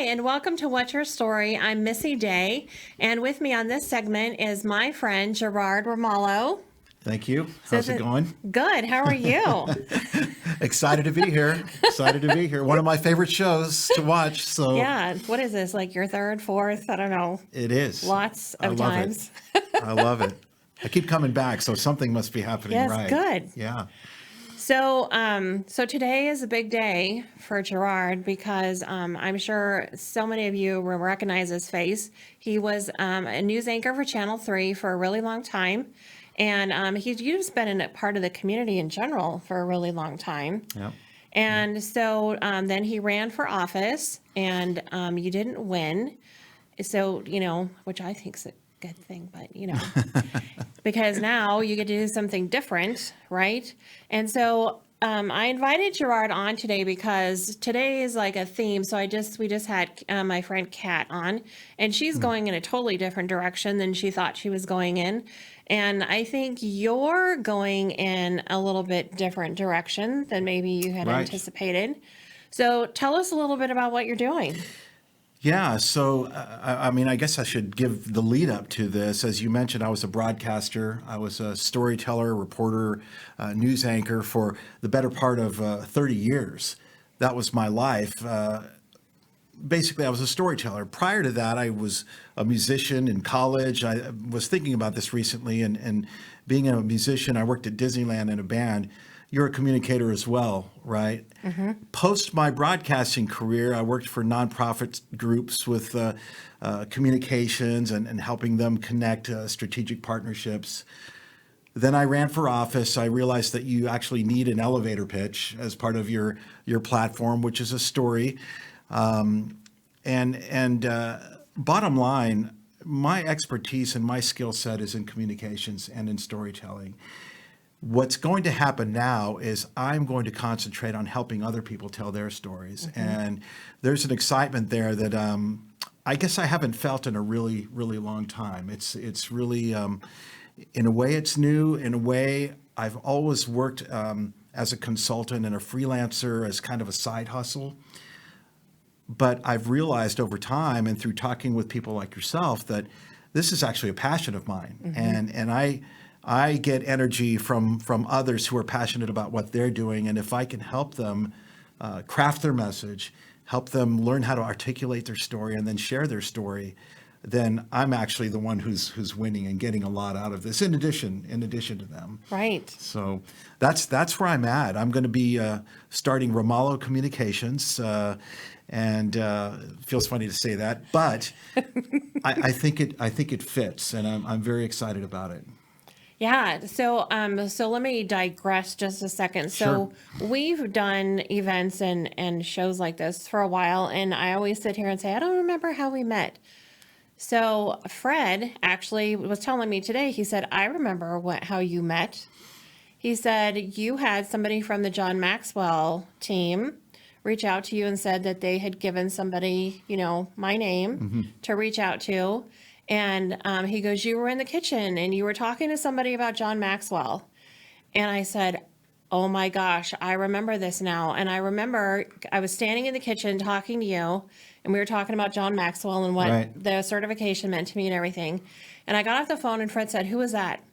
and welcome to What's Your Story? I'm Missy Day, and with me on this segment is my friend Gerard Ramalho. Thank you. How's it going? Good. How are you? Excited to be here. Excited to be here. One of my favorite shows to watch. So Yeah. What is this? Like your third, fourth? I don't know. it is. Lots of I love times. It. I love it. I keep coming back, so something must be happening Yes, right. good. Yeah. So today is a big day for Gerard because I'm sure so many of you will recognize his face. He was a news anchor for Channel 3 for a really long time. And he's just been in a part of the community in general for a really long time. Yeah. And so then he ran for office and you didn't win. So, which I think is a good thing, but, because now you get to do something different, right? And so I invited Gerard on today because today is like a theme. So we just had my friend Kat on, and she's going in a totally different direction than she thought she was going in. And I think you're going in a little bit different direction than maybe you had anticipated. So tell us a little bit about what you're doing. Yeah, so I guess I should give the lead up to this. As you mentioned, I was a broadcaster. I was a storyteller, reporter, news anchor for the better part of 30 years. That was my life. Basically, I was a storyteller. Prior to that, I was a musician in college. I was thinking about this recently, and being a musician, I worked at Disneyland in a band. You're a communicator as well, right? Mm-hmm. Post my broadcasting career, I worked for nonprofit groups with communications and helping them connect strategic partnerships. Then I ran for office. I realized that you actually need an elevator pitch as part of your platform, which is a story. Bottom line, my expertise and my skill set is in communications and in storytelling. What's going to happen now is I'm going to concentrate on helping other people tell their stories. Mm-hmm. And there's an excitement there that I guess I haven't felt in a really, really long time. It's really, in a way it's new. In a way, I've always worked as a consultant and a freelancer as kind of a side hustle. But I've realized over time and through talking with people like yourself that this is actually a passion of mine. Mm-hmm. And I get energy from others who are passionate about what they're doing. And if I can help them craft their message, help them learn how to articulate their story and then share their story, then I'm actually the one who's winning and getting a lot out of this in addition to them. Right. So that's where I'm at. I'm going to be starting Ramalho Communications. And feels funny to say that, but I think it fits, and I'm very excited about it. Yeah. So let me digress just a second. So Sure. We've done events and shows like this for a while, and I always sit here and say, I don't remember how we met. So Fred actually was telling me today, he said, I remember how you met. He said you had somebody from the John Maxwell team reach out to you and said that they had given somebody, my name to reach out to. And he goes, you were in the kitchen and you were talking to somebody about John Maxwell. And I said, oh my gosh, I remember this now. And I remember I was standing in the kitchen talking to you, and we were talking about John Maxwell and what the certification meant to me and everything. And I got off the phone and Fred said, who was that?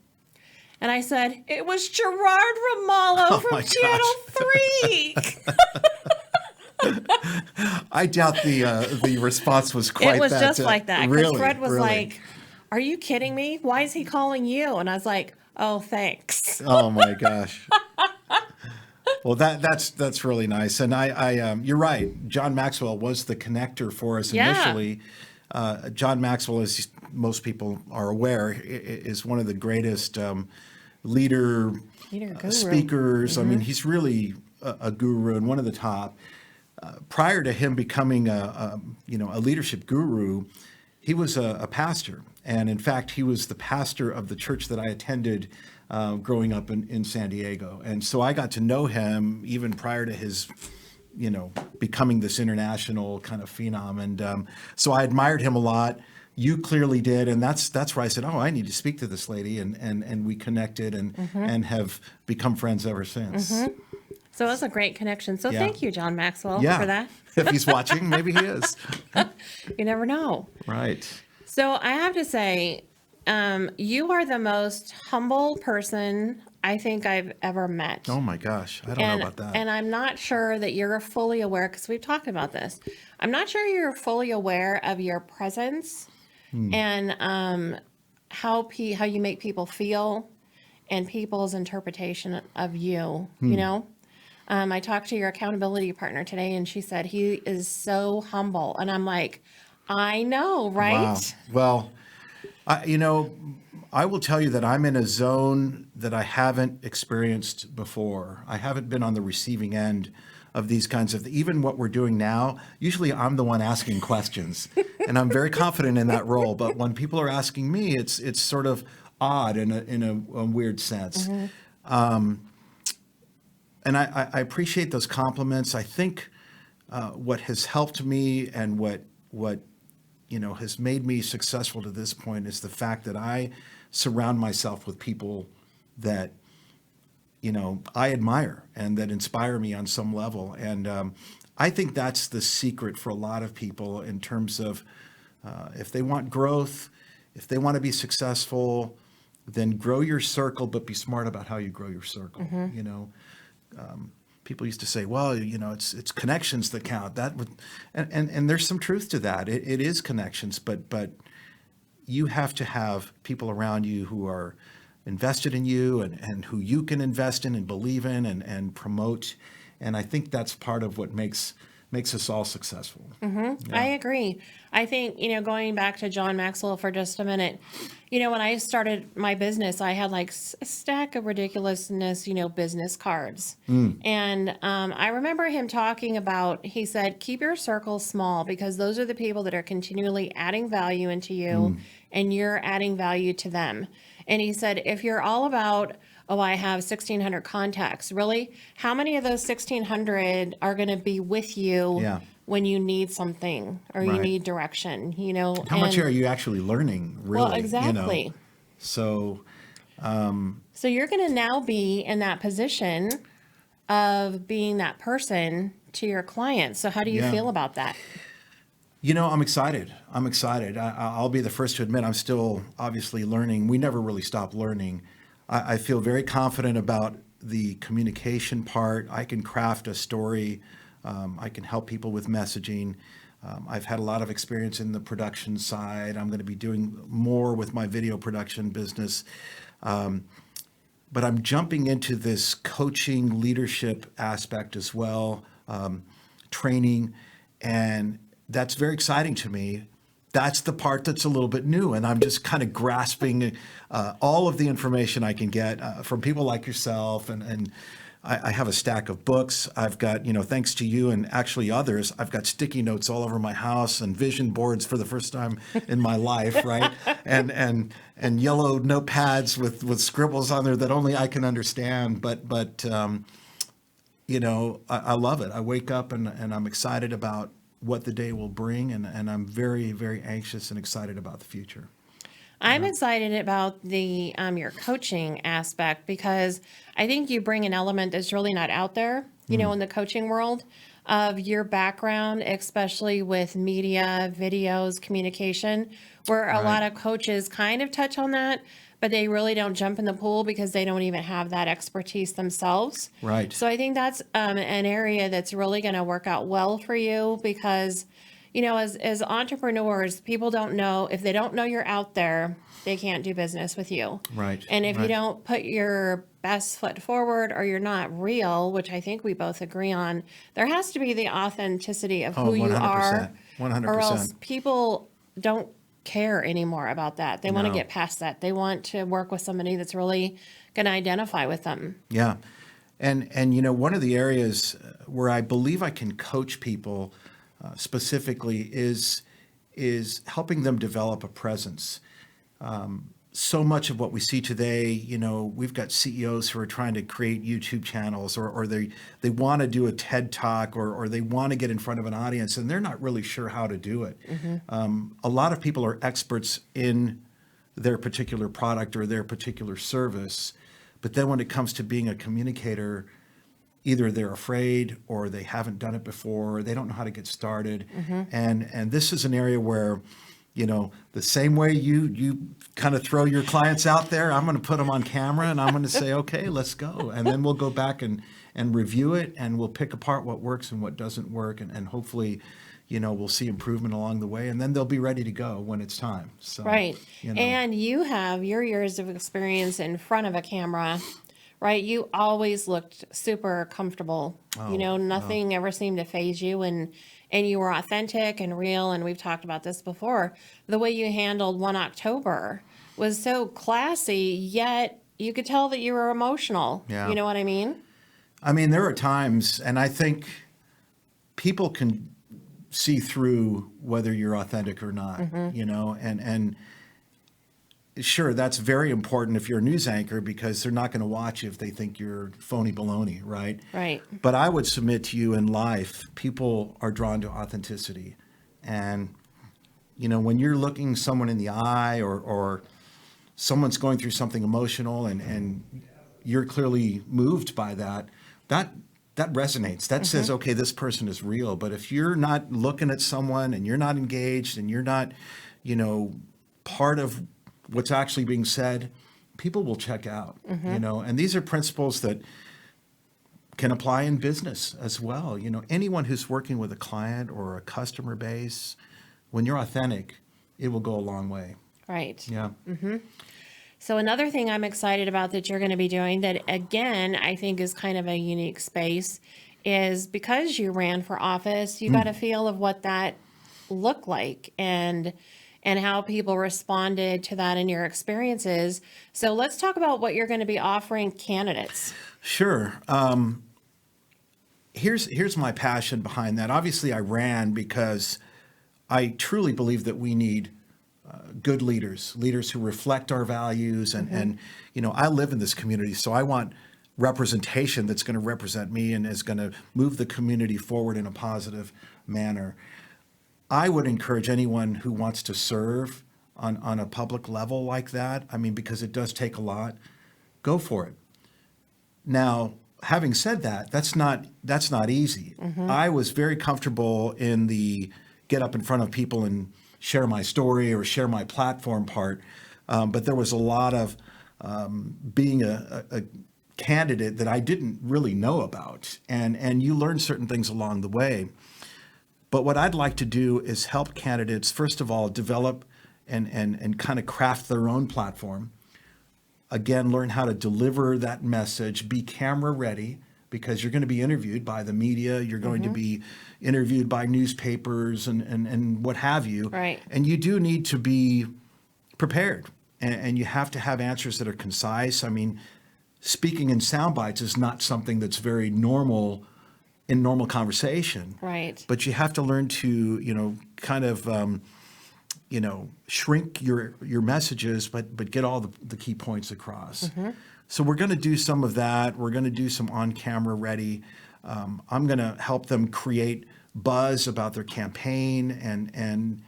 And I said, it was Gerard Ramalho from Channel 3. I doubt the response was quite that. It was just like that. Because Really, Fred was really. like, are you kidding me? Why is he calling you? And I was like, oh, thanks. Oh my gosh. Well, that's really nice. And I you're right. John Maxwell was the connector for us initially. John Maxwell, as most people are aware, is one of the greatest leader speakers. Mm-hmm. I mean, he's really a guru and one of the top. Prior to him becoming a leadership guru, he was a pastor. And in fact, he was the pastor of the church that I attended growing up in San Diego. And so I got to know him even prior to his, becoming this international kind of phenom. And so I admired him a lot. You clearly did. And that's where I said, oh, I need to speak to this lady. And we connected and have become friends ever since. Mm-hmm. So it was a great connection. So Yeah. thank you, John Maxwell, Yeah. for that. If he's watching, maybe he is. You never know. Right. So I have to say, you are the most humble person I think I've ever met. Oh my gosh. I don't know about that. And I'm not sure that you're fully aware, because we've talked about this. I'm not sure you're fully aware of your presence and how you make people feel and people's interpretation of you, you know? I talked to your accountability partner today, and she said he is so humble. And I'm like, I know, right? Wow. Well, I will tell you that I'm in a zone that I haven't experienced before. I haven't been on the receiving end of these kinds of, even what we're doing now. Usually I'm the one asking questions, and I'm very confident in that role. But when people are asking me, it's sort of odd in a weird sense. And I appreciate those compliments. I think what has helped me and what has made me successful to this point is the fact that I surround myself with people that I admire and that inspire me on some level. And I think that's the secret for a lot of people in terms of if they want growth, if they want to be successful, then grow your circle, but be smart about how you grow your circle. People used to say, well, it's connections that count. And there's some truth to that. It is connections, but you have to have people around you who are invested in you and who you can invest in and believe in and promote. And I think that's part of what makes us all successful. Mm-hmm. I agree. I think, going back to John Maxwell for just a minute, when I started my business, I had like a stack of ridiculousness, business cards. And I remember him talking about, he said, keep your circle small because those are the people that are continually adding value into you and you're adding value to them. And he said, if you're all about, oh, I have 1,600 contacts, really? How many of those 1,600 are going to be with you when you need something or you need direction, How much are you actually learning, really? Well, exactly. So you're going to now be in that position of being that person to your clients. So how do you feel about that? I'm excited. I'll be the first to admit I'm still obviously learning. We never really stop learning. I feel very confident about the communication part. I can craft a story. I can help people with messaging. I've had a lot of experience in the production side. I'm going to be doing more with my video production business. But I'm jumping into this coaching leadership aspect as well, training, and that's very exciting to me. That's the part that's a little bit new, and I'm just kind of grasping all of the information I can get from people like yourself, and I have a stack of books. I've got, thanks to you and actually others, I've got sticky notes all over my house and vision boards for the first time in my life, right? And yellow notepads with scribbles on there that only I can understand, but I love it. I wake up and I'm excited about what the day will bring, and I'm very, very anxious and excited about the future. I'm excited about the your coaching aspect because I think you bring an element that's really not out there, in the coaching world of your background, especially with media, videos, communication, where a lot of coaches kind of touch on that, but they really don't jump in the pool because they don't even have that expertise themselves. Right. So I think that's an area that's really going to work out well for you because, as entrepreneurs, people don't know, if they don't know you're out there, they can't do business with you. Right. And if you right. don't put your best foot forward or you're not real, which I think we both agree on, there has to be the authenticity of who you 100%, are. 100%. Or else people don't care anymore about that. They want to get past that. They want to work with somebody that's really going to identify with them. Yeah. And one of the areas where I believe I can coach people specifically is helping them develop a presence. So much of what we see today, we've got CEOs who are trying to create YouTube channels or they want to do a TED Talk or they want to get in front of an audience and they're not really sure how to do it. A lot of people are experts in their particular product or their particular service, but then when it comes to being a communicator, either they're afraid or they haven't done it before, or they don't know how to get started. And this is an area where, the same way you kind of throw your clients out there, I'm going to put them on camera and I'm going to say, okay, let's go. And then we'll go back and review it, and we'll pick apart what works and what doesn't work. And hopefully, we'll see improvement along the way, and then they'll be ready to go when it's time. So, Right. And you have your years of experience in front of a camera, right? You always looked super comfortable. Nothing ever seemed to faze you, and you were authentic and real. And we've talked about this before. The way you handled 1 October was so classy, yet you could tell that you were emotional. Yeah. You know what I mean? I mean, there are times, and I think people can see through whether you're authentic or not, and sure, that's very important if you're a news anchor, because they're not going to watch you if they think you're phony baloney, right? Right. But I would submit to you, in life, people are drawn to authenticity. And, when you're looking someone in the eye, or someone's going through something emotional, and you're clearly moved by that resonates. That says, okay, this person is real. But if you're not looking at someone and you're not engaged and you're not, part of what's actually being said, people will check out, and these are principles that can apply in business as well. Anyone who's working with a client or a customer base, when you're authentic, it will go a long way. Right. Yeah. So another thing I'm excited about that you're going to be doing that, again, I think is kind of a unique space, is because you ran for office, you got a feel of what that looked like and how people responded to that in your experiences. So let's talk about what you're going to be offering candidates. Sure. Here's my passion behind that. Obviously, I ran because I truly believe that we need good leaders who reflect our values. And I live in this community, so I want representation that's going to represent me and is going to move the community forward in a positive manner. I would encourage anyone who wants to serve on a public level like that, because it does take a lot, go for it. Now, having said that, that's not easy. I was very comfortable in the get up in front of people and share my story or share my platform part. But there was a lot of being a candidate that I didn't really know about. And you learn certain things along the way. But what I'd like to do is help candidates, first of all, develop and kind of craft their own platform. Again, learn how to deliver that message, be camera ready, because you're going to be interviewed by the media, you're going to be interviewed by newspapers and what have you. Right. And you do need to be prepared, and you have to have answers that are concise. Speaking in sound bites is not something that's very normal in normal conversation. Right. But you have to learn to, kind of, shrink your messages, but get all the key points across. So we're going to do some of that. We're going to do some on-camera ready. I'm going to help them create buzz about their campaign, and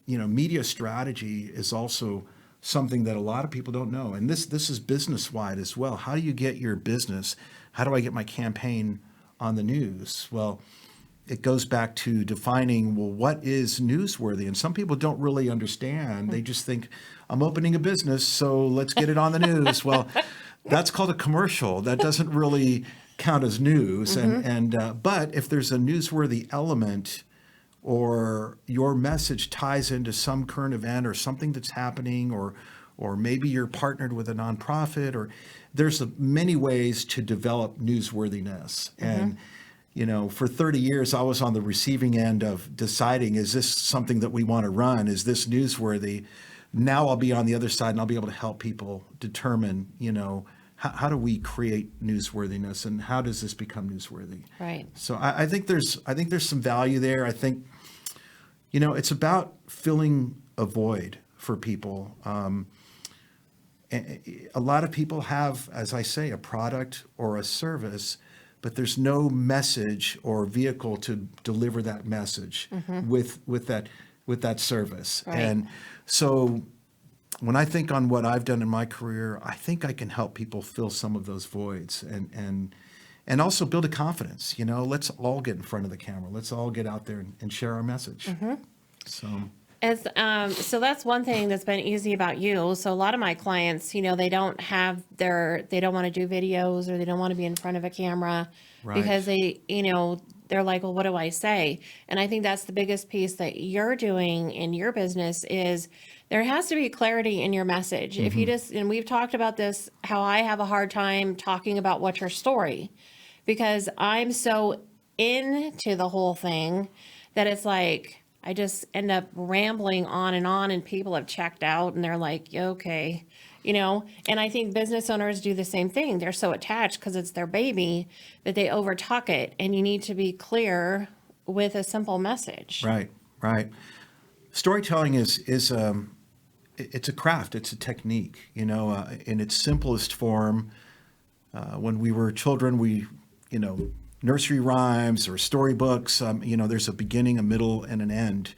media strategy is also something that a lot of people don't know. And this is business-wide as well. How do you get your business? How do I get my campaign on the news? Well, it goes back to defining, what is newsworthy? And some people don't really understand. They just think, I'm opening a business, so let's get it on the news. Well, that's called a commercial. That doesn't really count as news. But if there's a newsworthy element, or your message ties into some current event or something that's happening, or maybe you're partnered with a nonprofit, or there's many ways to develop newsworthiness. And for 30 years, I was on the receiving end of deciding, is this something that we want to run? Is this newsworthy? Now I'll be on the other side, and I'll be able to help people determine, how do we create newsworthiness, and how does this become newsworthy? Right. So I think there's some value there. I think, it's about filling a void for people. A lot of people have, as I say, a product or a service, but there's no message or vehicle to deliver that message with that service. Right. And so when I think on what I've done in my career, I think I can help people fill some of those voids. and also build a confidence. Let's all get in front of the camera. Let's all get out there and share our message. So. So that's one thing that's been easy about you. So a lot of my clients, they don't they don't want to do videos, or they don't want to be in front of a camera Right. because they're like, well, what do I say? And I think that's the biggest piece that you're doing in your business is there has to be clarity in your message. If you and we've talked about this, how I have a hard time talking about what's your story, because I'm so into the whole thing that it's like, I just end up rambling on, and people have checked out and they're like, "Yeah, okay, and I think business owners do the same thing. They're so attached because it's their baby that they overtalk it, and you need to be clear with a simple message. Right, right. Storytelling is it's a craft. It's a technique. In its simplest form. When we were children, nursery rhymes or storybooks. There's a beginning, a middle, and an end.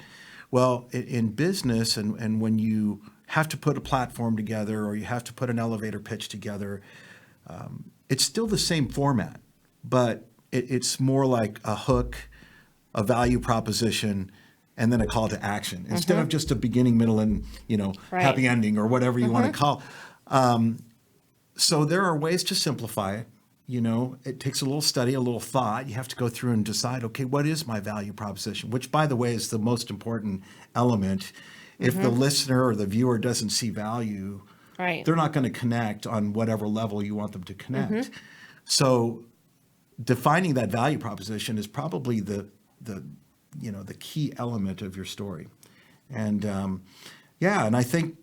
Well, in business, and when you have to put a platform together, or you have to put an elevator pitch together, it's still the same format, but it's more like a hook, a value proposition, and then a call to action, instead of just a beginning, middle, and Right. happy ending, or whatever you want to call. So there are ways to simplify it. It takes a little study, a little thought. You have to go through and decide, okay, what is my value proposition? Which, by the way, is the most important element. If the listener or the viewer doesn't see value, Right. they're not going to connect on whatever level you want them to connect. So defining that value proposition is probably the key element of your story. And and I think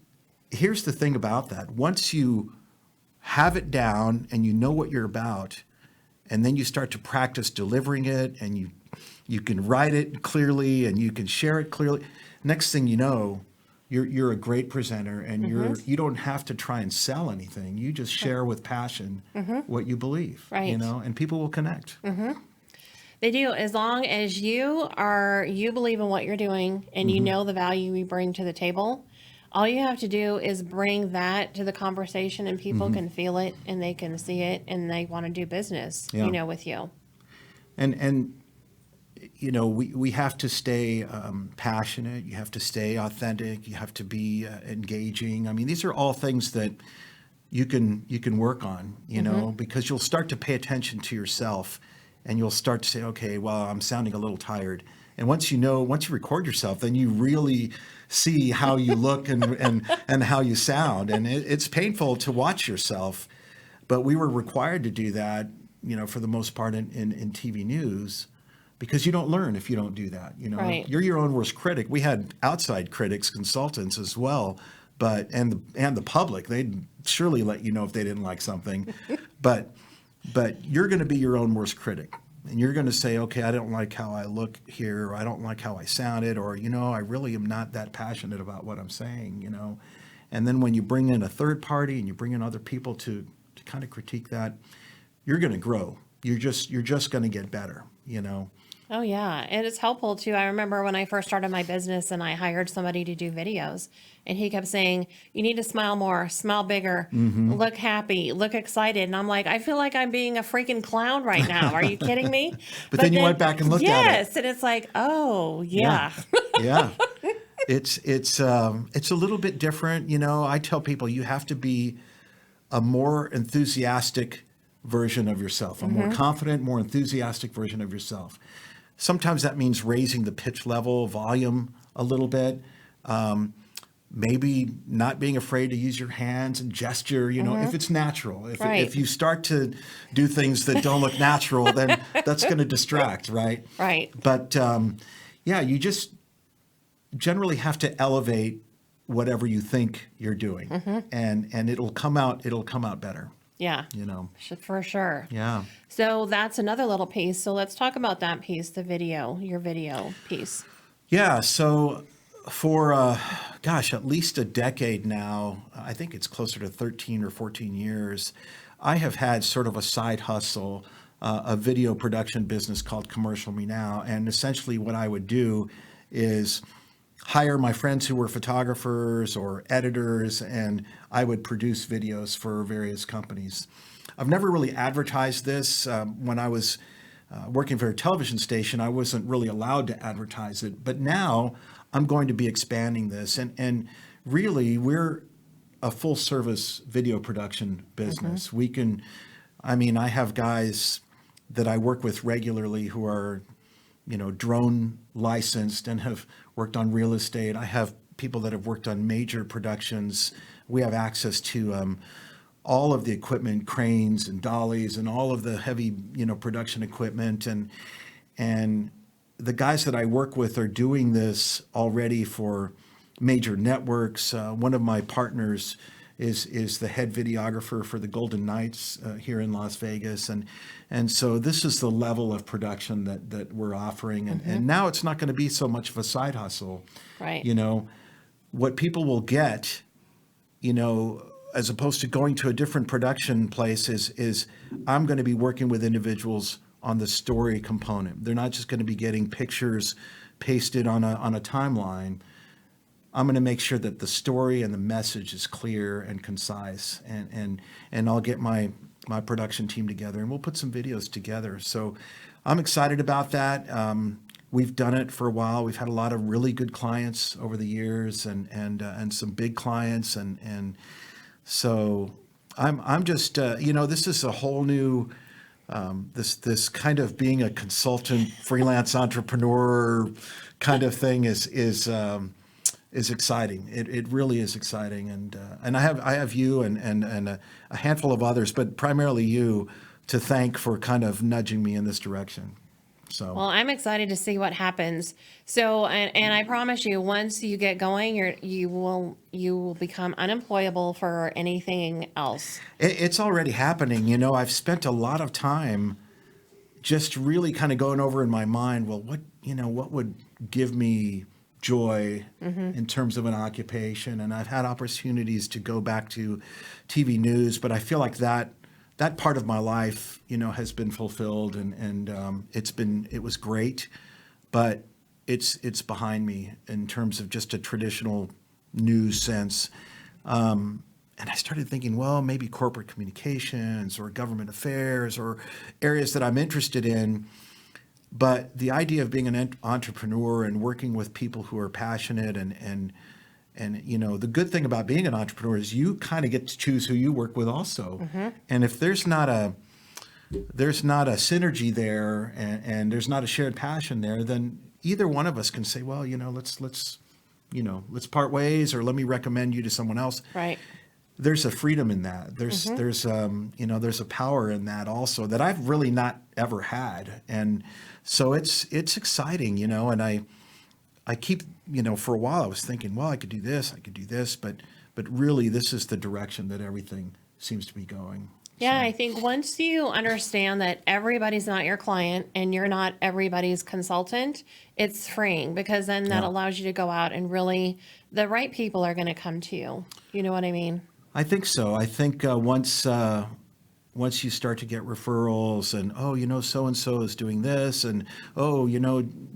here's the thing about that. Once you have it down and you know what you're about, and then you start to practice delivering it, and you can write it clearly and you can share it clearly. Next thing you know, you're a great presenter, and you don't have to try and sell anything. You just share with passion what you believe, Right. and people will connect. They do, as long as you believe in what you're doing and you know the value you bring to the table. All you have to do is bring that to the conversation, and people can feel it and they can see it, and they want to do business, Yeah. with you. And we have to stay passionate. You have to stay authentic. You have to be engaging. I mean, these are all things that you can work on, because you'll start to pay attention to yourself, and you'll start to say, okay, well, I'm sounding a little tired. And once you record yourself, then you really see how you look and how you sound. And it's painful to watch yourself, but we were required to do that, for the most part in TV news, because you don't learn if you don't do that. Right. You're your own worst critic. We had outside critics, consultants as well, but and the public, they'd surely let you know if they didn't like something, but you're going to be your own worst critic. And you're going to say, okay, I don't like how I look here, or I don't like how I sounded, or, I really am not that passionate about what I'm saying, And then when you bring in a third party and you bring in other people to kind of critique that, you're going to grow. You're just going to get better, Oh, yeah. And it's helpful too. I remember when I first started my business and I hired somebody to do videos, and he kept saying, you need to smile more, smile bigger, look happy, look excited. And I'm like, I feel like I'm being a freaking clown right now. Are you kidding me? But then you went back and looked at it. Yes. And it's like, oh, yeah. Yeah. It's a little bit different. I tell people you have to be a more enthusiastic version of yourself, a more confident, more enthusiastic version of yourself. Sometimes that means raising the pitch level, volume a little bit. Maybe not being afraid to use your hands and gesture, if it's natural. Right. If you start to do things that don't look natural, then that's going to distract, right? Right. But you just generally have to elevate whatever you think you're doing, and it'll come out better. Yeah. For sure. Yeah. So that's another little piece. So let's talk about that piece, your video piece. Yeah. So for, at least a decade now, I think it's closer to 13 or 14 years, I have had sort of a side hustle, a video production business called Commercial Me Now. And essentially what I would do is hire my friends who were photographers or editors, and I would produce videos for various companies. I've never really advertised this. When I was working for a television station, I wasn't really allowed to advertise it. But now I'm going to be expanding this. And really, we're a full service video production business. We can, I mean, I have guys that I work with regularly who are, drone licensed and have worked on real estate. I have people that have worked on major productions. We have access to all of the equipment, cranes and dollies and all of the heavy, production equipment. And the guys that I work with are doing this already for major networks. One of my partners is the head videographer for the Golden Knights here in Las Vegas. And so this is the level of production that we're offering. And now it's not going to be so much of a side hustle. Right. What people will get, as opposed to going to a different production place is I'm going to be working with individuals on the story component. They're not just going to be getting pictures pasted on a timeline. I'm going to make sure that the story and the message is clear and concise, and I'll get my production team together and we'll put some videos together. So I'm excited about that. We've done it for a while. We've had a lot of really good clients over the years, and some big clients, and so I'm just this is a whole new this kind of being a consultant, freelance entrepreneur kind of thing is exciting. It really is exciting, and I have you and a handful of others, but primarily you, to thank for kind of nudging me in this direction. So Well, I'm excited to see what happens. So, and I promise you, once you get going, you will become unemployable for anything else. it's already happening. I've spent a lot of time just really kind of going over in my mind, well, what would give me joy in terms of an occupation? And I've had opportunities to go back to TV news, but I feel like that part of my life, has been fulfilled, and it was great, but it's behind me in terms of just a traditional news sense. And I started thinking, well, maybe corporate communications or government affairs or areas that I'm interested in. But the idea of being an entrepreneur and working with people who are passionate and the good thing about being an entrepreneur is you kind of get to choose who you work with also. And if there's not a synergy there, and there's not a shared passion there, then either one of us can say, well, let's part ways, or let me recommend you to someone else. Right. There's a freedom in that. There's a power in that also that I've really not ever had. And so it's exciting, and I keep, for a while I was thinking, well, I could do this, but really this is the direction that everything seems to be going. Yeah, So, I think once you understand that everybody's not your client and you're not everybody's consultant, it's freeing, because then that Yeah. allows you to go out and really, the right people are going to come to you. You know what I mean? I think so. I think once you start to get referrals and, so-and-so is doing this, and,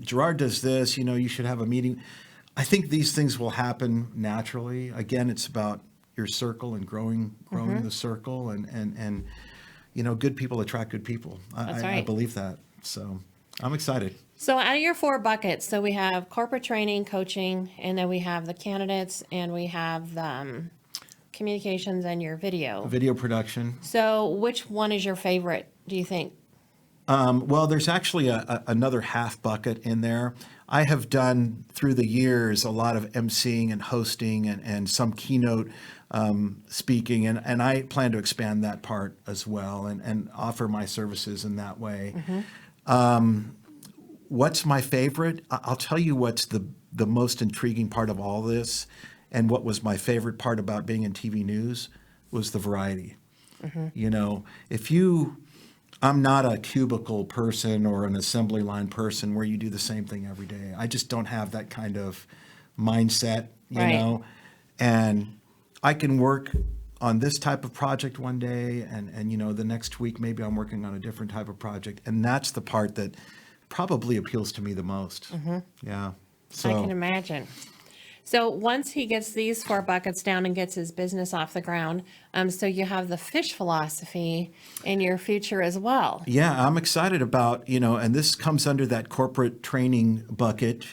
Gerard does this, you should have a meeting. I think these things will happen naturally. Again, it's about your circle and growing the circle, and good people attract good people. That's I right. believe that. So I'm excited. So out of your 4 buckets, so we have corporate training, coaching, and then we have the candidates, and we have the communications and your video. Video production. So which one is your favorite, do you think? Well, there's actually another half bucket in there. I have done through the years a lot of emceeing and hosting and some keynote speaking, and I plan to expand that part as well and offer my services in that way. What's my favorite? I'll tell you what's the most intriguing part of all this, and what was my favorite part about being in TV news was the variety. I'm not a cubicle person or an assembly line person where you do the same thing every day. I just don't have that kind of mindset, Right. and I can work on this type of project one day, and the next week maybe I'm working on a different type of project, and that's the part that probably appeals to me the most. Yeah. I can So imagine. So once he gets these 4 buckets down and gets his business off the ground, so you have the fish philosophy in your future as well. Yeah, I'm excited about, and this comes under that corporate training bucket,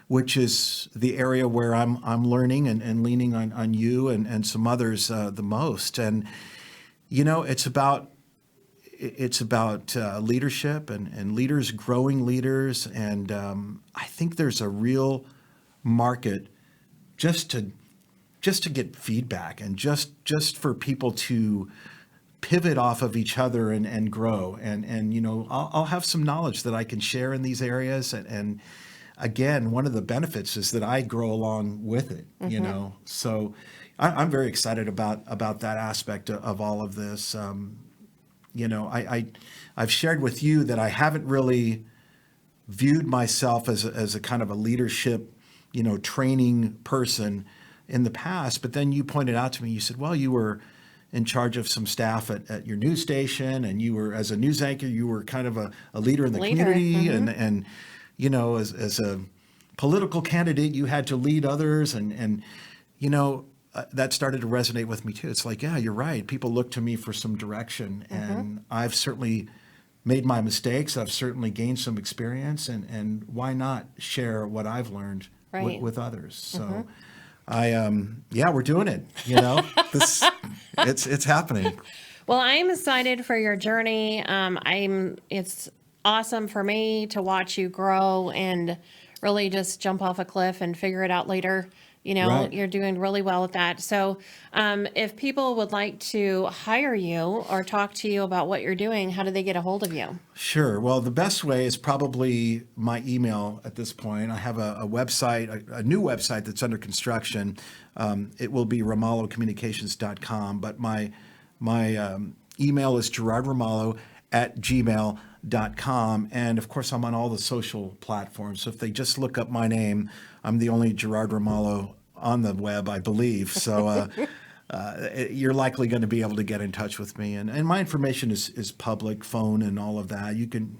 which is the area where I'm learning and leaning on you and some others the most. And, it's about leadership and leaders growing leaders. And I think there's a real market just to get feedback and just for people to pivot off of each other and grow. And I'll have some knowledge that I can share in these areas. And again, one of the benefits is that I grow along with it, So I'm very excited about that aspect of all of this. I've shared with you that I haven't really viewed myself as a kind of a leadership, training person in the past. But then you pointed out to me, you said, well, you were in charge of some staff at your news station, and you were, as a news anchor, you were kind of a leader in the community, and as a political candidate, you had to lead others, and that started to resonate with me too. It's like, yeah, you're right. People look to me for some direction, and I've certainly made my mistakes. I've certainly gained some experience, and why not share what I've learned with others? So we're doing it. It's happening. Well, I'm excited for your journey. It's awesome for me to watch you grow and really just jump off a cliff and figure it out later. Right. You're doing really well with that. So if people would like to hire you or talk to you about what you're doing, how do they get a hold of you? Sure. Well, the best way is probably my email at this point. I have a website, a new website that's under construction. It will be ramalhocommunications.com, but my email is gerardramalho@gmail.com. And of course, I'm on all the social platforms. So if they just look up my name, I'm the only Gerard Ramalho on the web, I believe. So you're likely going to be able to get in touch with me. And my information is public, phone and all of that. You can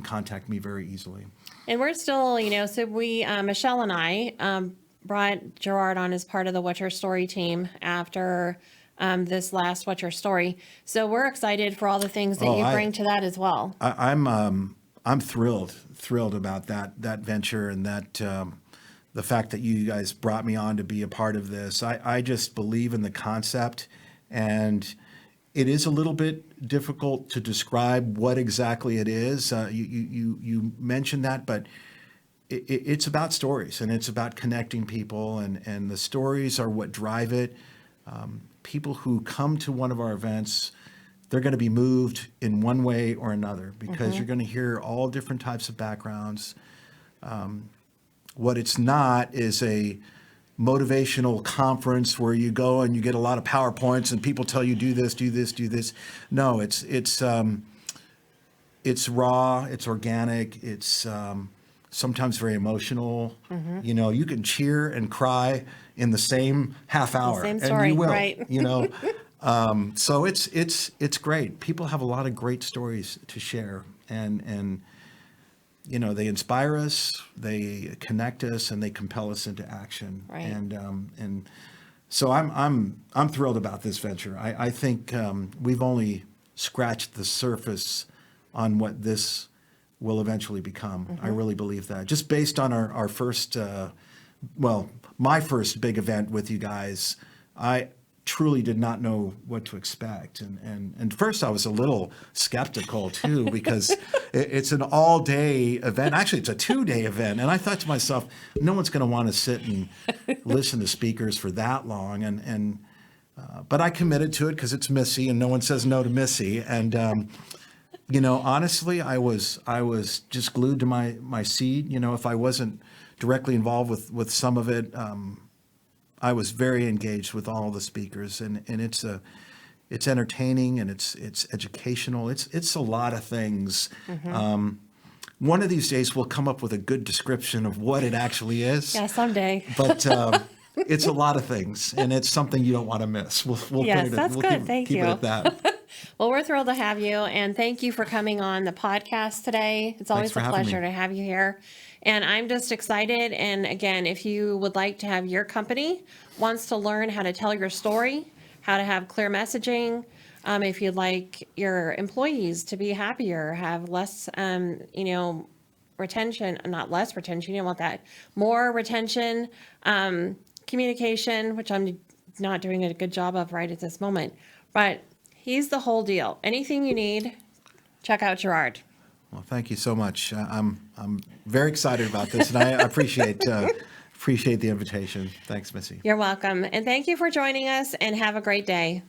contact me very easily. And we're still, so we, Michelle and I brought Gerard on as part of the What's Your Story team after this last What's Your Story. So we're excited for all the things that you bring to that as well. I'm thrilled about that venture and that the fact that you guys brought me on to be a part of this. I just believe in the concept, and it is a little bit difficult to describe what exactly it is. You mentioned that, but it's about stories, and it's about connecting people, and the stories are what drive it. People who come to one of our events, they're going to be moved in one way or another because you're going to hear all different types of backgrounds. What it's not is a motivational conference where you go and you get a lot of PowerPoints and people tell you do this, do this, do this. No, it's raw, it's organic, it's sometimes very emotional. You can cheer and cry in the same half hour, same story, and you will. right? So it's great. People have a lot of great stories to share, and they inspire us, they connect us, and they compel us into action. Right. And so I'm thrilled about this venture. I think we've only scratched the surface on what this will eventually become. I really believe that. Just based on our first, my first big event with you guys, I truly did not know what to expect. And first I was a little skeptical too, because it's an all-day event. Actually, it's a 2-day event. And I thought to myself, no one's going to want to sit and listen to speakers for that long. But I committed to it because it's Missy, and no one says no to Missy. And honestly, I was just glued to my seat. If I wasn't directly involved with some of it, I was very engaged with all the speakers, and it's entertaining, and it's educational. It's a lot of things. One of these days we'll come up with a good description of what it actually is. Yeah, someday. But it's a lot of things, and it's something you don't want to miss. We'll Yes, that's good. Thank keep you. it at that. Well, we're thrilled to have you, and thank you for coming on the podcast today. It's always for a having pleasure me. to have you here. And I'm just excited. And again, if you would like to have your company wants to learn how to tell your story, how to have clear messaging, if you'd like your employees to be happier, have less, retention, not less retention, you don't want that, more retention, communication, which I'm not doing a good job of right at this moment, but he's the whole deal. Anything you need, check out Gerard. Well, thank you so much. I'm very excited about this, and I appreciate the invitation. Thanks, Missy. You're welcome. And thank you for joining us, and have a great day.